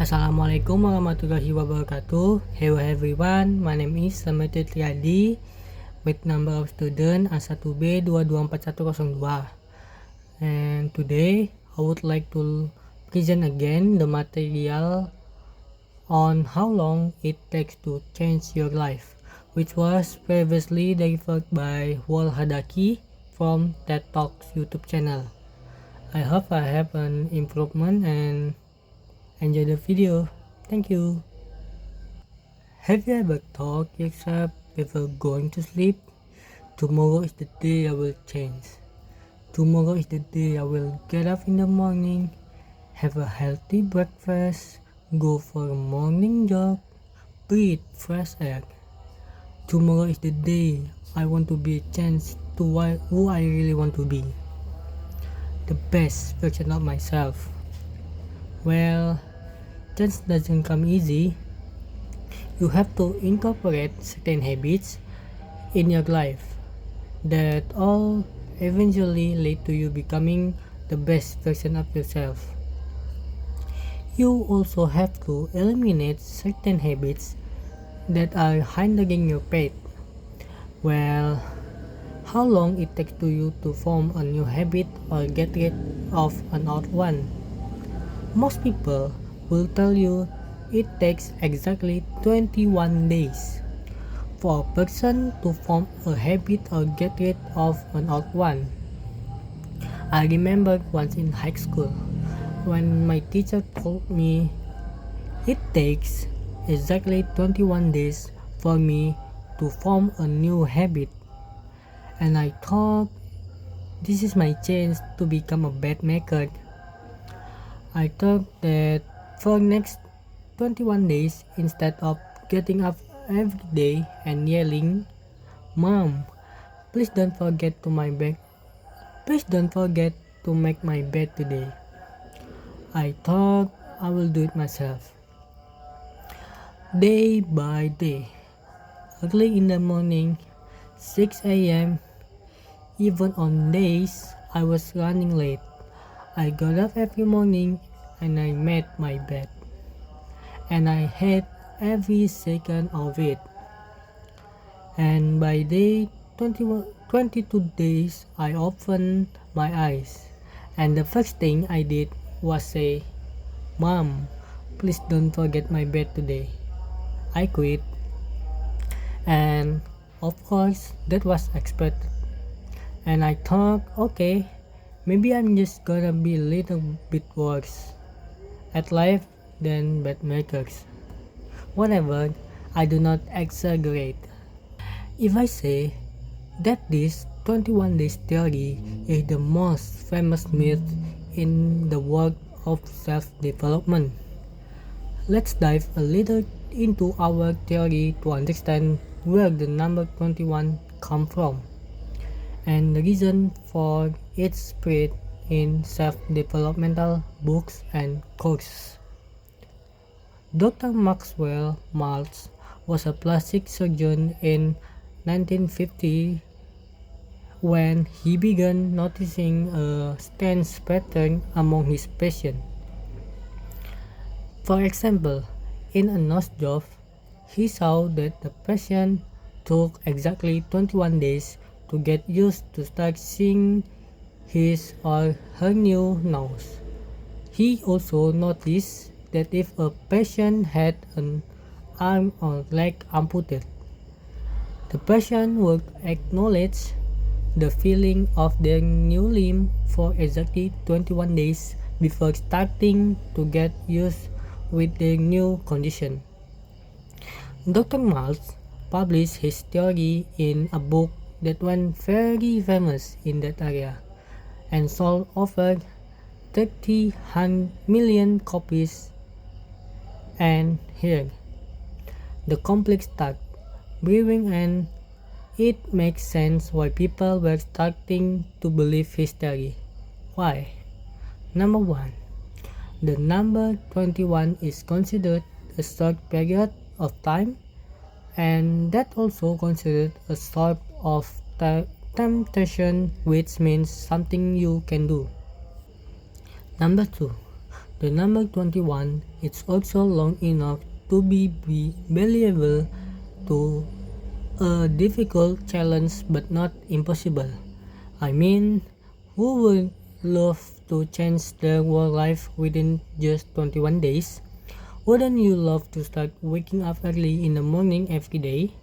Assalamualaikum warahmatullahi wabarakatuh. Hello everyone, my name is Slamat Tio Triadi with number of student A1B 224102. And today I would like to present again the material on how long it takes to change your life, which was previously delivered by Nwal Hadaki from TED Talks YouTube channel. I hope I have an improvement and enjoy the video. Thank you. Have you ever thought yourself before going to sleep? Tomorrow is the day I will change. Tomorrow is the day I will get up in the morning, have a healthy breakfast, go for a morning jog, breathe fresh air. Tomorrow is the day I want to be a change to who I really want to be. The best version of myself. Well, change doesn't come easy. You have to incorporate certain habits in your life that all eventually lead to you becoming the best version of yourself. You also have to eliminate certain habits that are hindering your path. Well, how long it takes to you to form a new habit or get rid of an old one? Most people will tell you it takes exactly 21 days for a person to form a habit or get rid of an old one. I remember once in high school when my teacher told me it takes exactly 21 days for me to form a new habit, and I thought this is my chance to become a bad maker. I thought that for next 21 days, instead of getting up every day and yelling, "Mom, please don't forget to my bed. Please don't forget to make my bed today," I thought I will do it myself. Day by day, early in the morning, 6 a.m., even on days I was running late, I got up every morning and I made my bed, and I hate every second of it. And by day 22 days, I opened my eyes, and the first thing I did was say, "Mom, please don't forget my bed today." I quit, and of course that was expected. And I thought, okay, maybe I'm just gonna be a little bit worse at life than bad makers. Whatever, I do not exaggerate if I say that this 21 days theory is the most famous myth in the world of self-development. Let's dive a little into our theory to understand where the number 21 comes from and the reason for its spread in self-developmental books and courses. Dr. Maxwell Maltz was a plastic surgeon in 1950 when he began noticing a strange pattern among his patients. For example, in a nose job, he saw that the patient took exactly 21 days to get used to start seeing his or her new nose. He also noticed that if a patient had an arm or leg amputated, the patient would acknowledge the feeling of their new limb for exactly 21 days before starting to get used with their new condition. Dr. Maltz published his theory in a book that went very famous in that area and sold over 30 million copies. And here, the complex start brewing, and it makes sense why people were starting to believe his theory. Why? Number 1. The number 21 is considered a short period of time, and that also considered a sort of temptation, which means something you can do. Number 2. The number 21 is also long enough to be believable to a difficult challenge but not impossible. I mean, who would love to change their whole life within just 21 days? Wouldn't you love to start waking up early in the morning every day?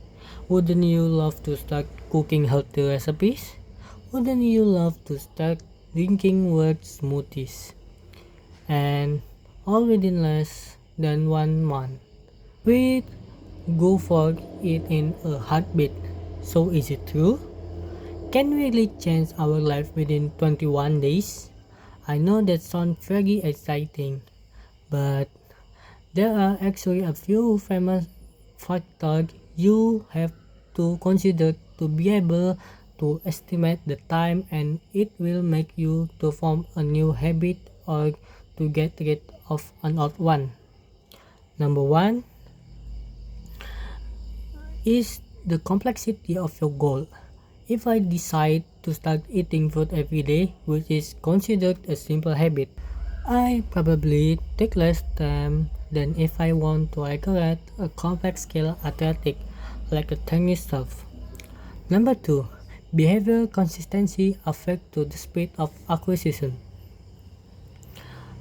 Wouldn't you love to start cooking healthy recipes? Wouldn't you love to start drinking word smoothies? And all within less than 1 month. We'd go for it in a heartbeat. So is it true? Can we really change our life within 21 days? I know that sounds very exciting, but there are actually a few famous factors you have to consider to be able to estimate the time and it will make you to form a new habit or to get rid of an old one. Number one is the complexity of your goal. If I decide to start eating fruit every day, which is considered a simple habit, I probably take less time than if I want to acquire a complex skill athletic like a tennis serve. Number 2. Behavior consistency affect to the speed of acquisition.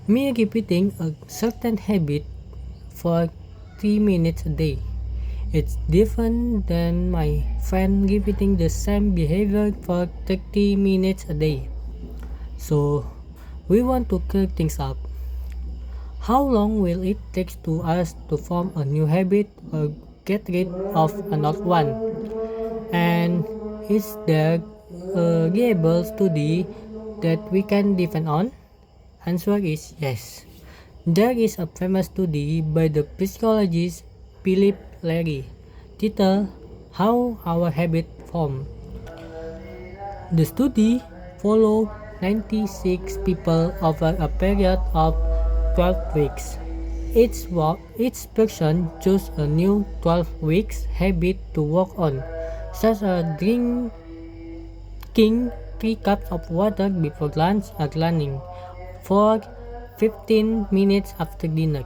Me repeating a certain habit for 3 minutes a day. It's different than my friend repeating the same behavior for 30 minutes a day. So, we want to clear things up. How long will it take to us to form a new habit or get rid of an old one? And is there a reliable study that we can depend on? Answer is yes. There is a famous study by the psychologist Philip Larry titled How Our Habits Form. The study followed 96 people over a period of 12 weeks. Each person chose a new 12 weeks habit to work on, such as drinking 3 cups of water before lunch or running for 15 minutes after dinner.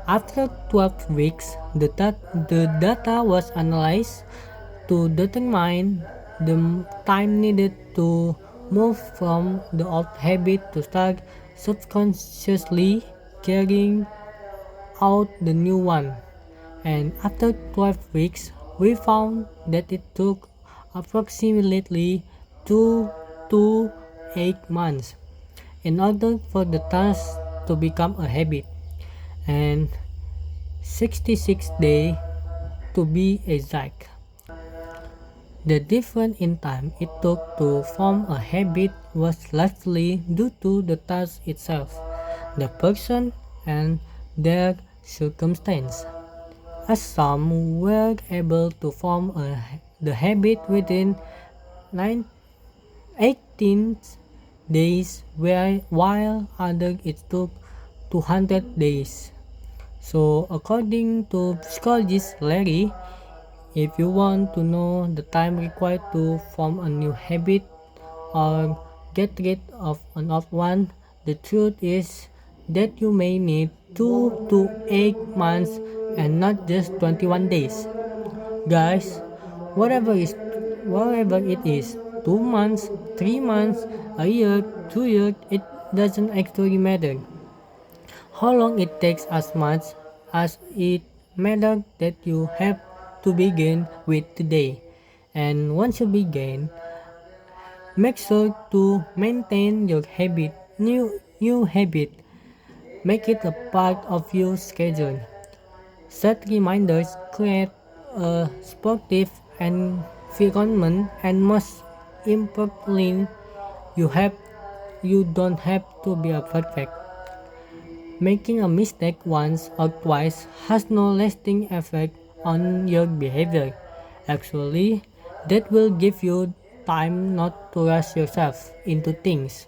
After 12 weeks, the data was analyzed to determine the time needed to move from the old habit to start subconsciously carrying out the new one. And after 12 weeks, we found that it took approximately 2 to 8 months in order for the task to become a habit, and 66 days to be exact. The difference in time it took to form a habit was largely due to the task itself, the person, and their circumstance. As some were able to form the habit within 18 days, while others it took 200 days. So, according to psychologist Larry, if you want to know the time required to form a new habit or get rid of an old one, the truth is that you may need 2 to 8 months and not just 21 days. Guys, whatever it is, 2 months, 3 months, a year, 2 years, it doesn't actually matter. How long it takes as much as it matters that you have to begin with today. And once you begin, make sure to maintain your new habit. Make it a part of your schedule. Set reminders, create a sportive environment, and most importantly, you don't have to be perfect. Making a mistake once or twice has no lasting effect on your behavior. Actually, that will give you time not to rush yourself into things.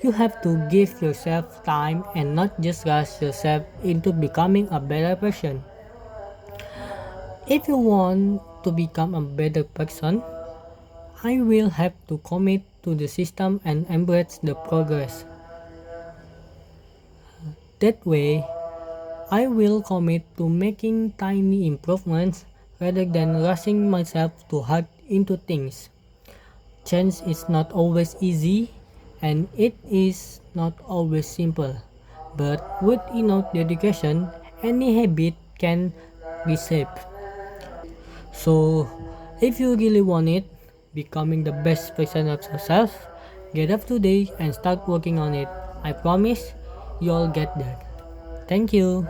You have to give yourself time and not just rush yourself into becoming a better person. If you want to become a better person, I will have to commit to the system and embrace the progress. That way, I will commit to making tiny improvements rather than rushing myself too hard into things. Change is not always easy and it is not always simple. But with enough dedication, any habit can be shaped. So, if you really want it, becoming the best version of yourself, get up today and start working on it. I promise you'll get there. Thank you.